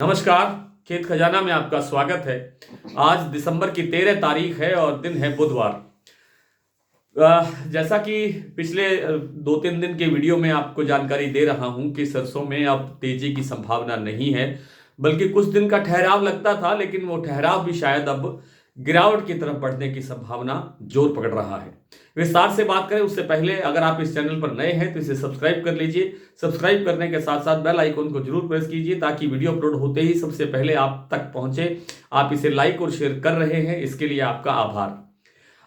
नमस्कार। खेत खजाना में आपका स्वागत है। आज दिसंबर की 13 तारीख है और दिन है बुधवार। जैसा कि पिछले 2-3 दिन के वीडियो में आपको जानकारी दे रहा हूं कि सरसों में अब तेजी की संभावना नहीं है, बल्कि कुछ दिन का ठहराव लगता था, लेकिन वो ठहराव भी शायद अब गिरावट की तरफ बढ़ने की संभावना जोर पकड़ रहा है। विस्तार से बात करें उससे पहले अगर आप इस चैनल पर नए हैं तो इसे सब्सक्राइब कर लीजिए। सब्सक्राइब करने के साथ साथ बेल आइकन को जरूर प्रेस कीजिए ताकि वीडियो अपलोड होते ही सबसे पहले आप तक पहुंचे। आप इसे लाइक और शेयर कर रहे हैं, इसके लिए आपका आभार।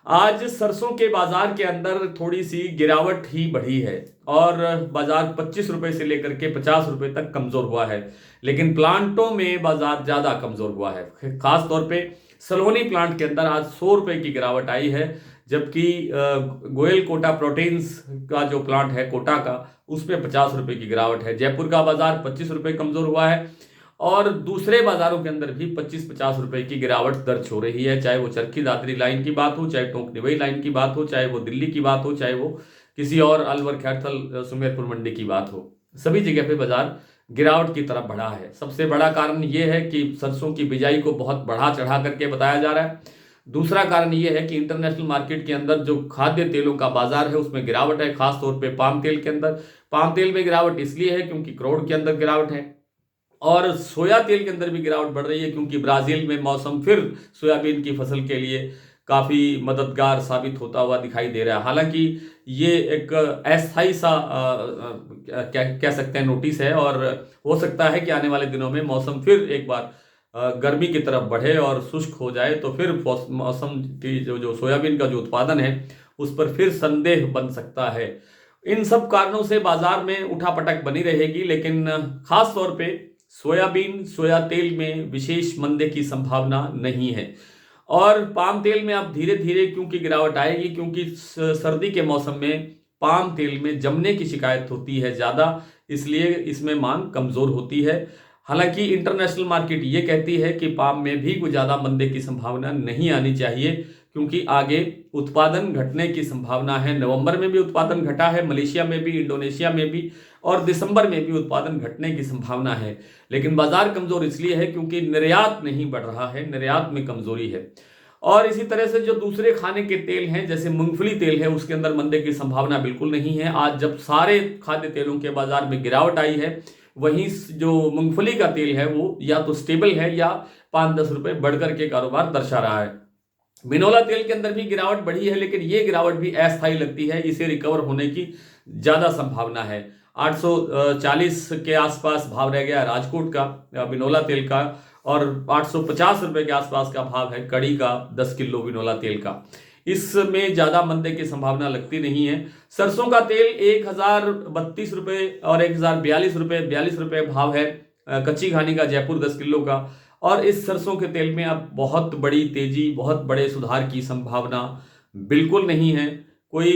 आज सरसों के बाजार के अंदर थोड़ी सी गिरावट ही बढ़ी है और बाजार 25 रुपए से लेकर के 50 रुपए तक कमजोर हुआ है, लेकिन प्लांटों में बाजार ज्यादा कमजोर हुआ है। खास तौर पे सलोनी प्लांट के अंदर आज 100 रुपए की गिरावट आई है, जबकि गोयल कोटा प्रोटीन्स का जो प्लांट है कोटा का, उसमें 50 रुपए की गिरावट है। जयपुर का बाजार 25 रुपए कमजोर हुआ है और दूसरे बाजारों के अंदर भी 25-50 रुपए की गिरावट दर्ज हो रही है, चाहे वो चरखी दादरी लाइन की बात हो, चाहे टोंक निवई लाइन की बात हो, चाहे वो दिल्ली की बात हो, चाहे वो किसी और अलवर खैरथल सुमेरपुर मंडी की बात हो। सभी जगह पे बाजार गिरावट की तरफ बढ़ा है। सबसे बड़ा कारण यह है कि सरसों की बिजाई को बहुत बढ़ा चढ़ा करके बताया जा रहा है। दूसरा कारण यह है कि इंटरनेशनल मार्केट के अंदर जो खाद्य तेलों का बाजार है उसमें गिरावट है, खासतौर पर पाम तेल के अंदर। पाम तेल में गिरावट इसलिए है क्योंकि क्रूड के अंदर गिरावट है और सोया तेल के अंदर भी गिरावट बढ़ रही है, क्योंकि ब्राजील में मौसम फिर सोयाबीन की फसल के लिए काफी मददगार साबित होता हुआ दिखाई दे रहा है। हालांकि ये एक अस्थायी सा क्या कह सकते हैं नोटिस है और हो सकता है कि आने वाले दिनों में मौसम फिर एक बार गर्मी की तरफ बढ़े और शुष्क हो जाए, तो फिर मौसम की जो सोयाबीन का जो उत्पादन है उस पर फिर संदेह बन सकता है। इन सब कारणों से बाजार में उठापटक बनी रहेगी, लेकिन खास तौर पे सोयाबीन सोया तेल में विशेष मंदे की संभावना नहीं है। और पाम तेल में अब धीरे धीरे क्योंकि गिरावट आएगी, क्योंकि सर्दी के मौसम में पाम तेल में जमने की शिकायत होती है ज़्यादा, इसलिए इसमें मांग कमज़ोर होती है। हालांकि इंटरनेशनल मार्केट ये कहती है कि पाम में भी कोई ज़्यादा मंदे की संभावना नहीं आनी चाहिए, क्योंकि आगे उत्पादन घटने की संभावना है। नवंबर में भी उत्पादन घटा है, मलेशिया में भी, इंडोनेशिया में भी, और दिसंबर में भी उत्पादन घटने की संभावना है। लेकिन बाजार कमजोर इसलिए है क्योंकि निर्यात नहीं बढ़ रहा है, निर्यात में कमजोरी है। और इसी तरह से जो दूसरे खाने के तेल हैं जैसे मूंगफली तेल है, उसके अंदर मंदे की संभावना बिल्कुल नहीं है। आज जब सारे खाद्य तेलों के बाजार में गिरावट आई है, वहीं जो मूंगफली का तेल है वो या तो स्टेबल है या 5-10 रुपए बढ़कर के कारोबार दर्शा रहा है। बिनोला तेल के अंदर भी गिरावट बढ़ी है, लेकिन ये गिरावट भी अस्थायी लगती है, इसे रिकवर होने की ज्यादा संभावना है। 840 के आसपास भाव रह गया राजकोट का बिनोला तेल का, और 850 रुपए के आसपास का भाव है कड़ी का 10 किलो बिनोला तेल का। इसमें ज्यादा मंदे की संभावना लगती नहीं है। सरसों का तेल 1032 रुपए और 1042 रुपए, 42 रुपए भाव है कच्ची घानी का जयपुर 10 किलो का। और इस सरसों के तेल में अब बहुत बड़ी तेजी, बहुत बड़े सुधार की संभावना बिल्कुल नहीं है। कोई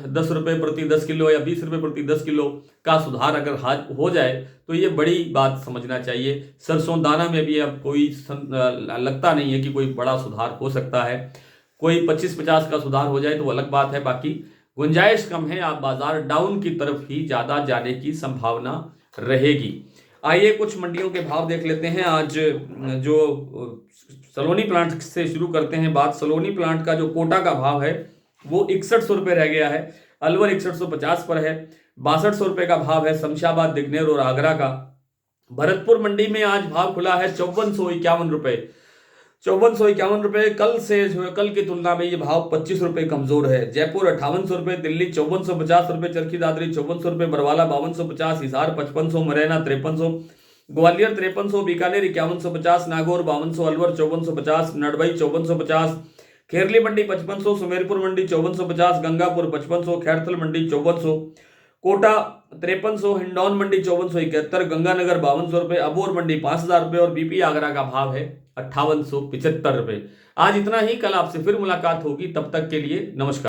10 रुपए प्रति 10 किलो या 20 रुपए प्रति 10 किलो का सुधार अगर हो जाए तो ये बड़ी बात समझना चाहिए। सरसों दाना में भी अब कोई लगता नहीं है कि कोई बड़ा सुधार हो सकता है। कोई 25-50 का सुधार हो जाए तो अलग बात है, बाकी गुंजाइश कम है। आप बाजार डाउन की तरफ ही ज्यादा जाने की संभावना रहेगी। आइए कुछ मंडियों के भाव देख लेते हैं। आज जो सलोनी प्लांट से शुरू करते हैं बात। सलोनी प्लांट का जो कोटा का भाव है वो 6100 रुपये रह गया है। अलवर 6150 पर है। 6200 रुपये का भाव है शमशाबाद, दिग्नेर और आगरा का। भरतपुर मंडी में आज भाव खुला है 5451 रुपये। 5451 रुपये कल की तुलना में ये भाव 25 रुपये कमजोर है। जयपुर 5800 रुपये, दिल्ली 5450 रुपये, चरखी दादरी 5400 रुपये, बरवाला 5250, हिसार 5500, मुरैना 5300, ग्वालियर 5300, बीकानेर 5150, नागौर 5200, अलवर 5450, नडबई 5450, खेरली मंडी 5500, सुमेरपुर मंडी 5450, गंगापुर 5500, खैरथल मंडी 5400, कोटा 5300, हिंडौन मंडी 5471, गंगानगर 5200 रुपये, अबोर मंडी 5000 रुपये और बीपी आगरा का भाव है 5875 रुपये। आज इतना ही, कल आपसे फिर मुलाकात होगी, तब तक के लिए नमस्कार।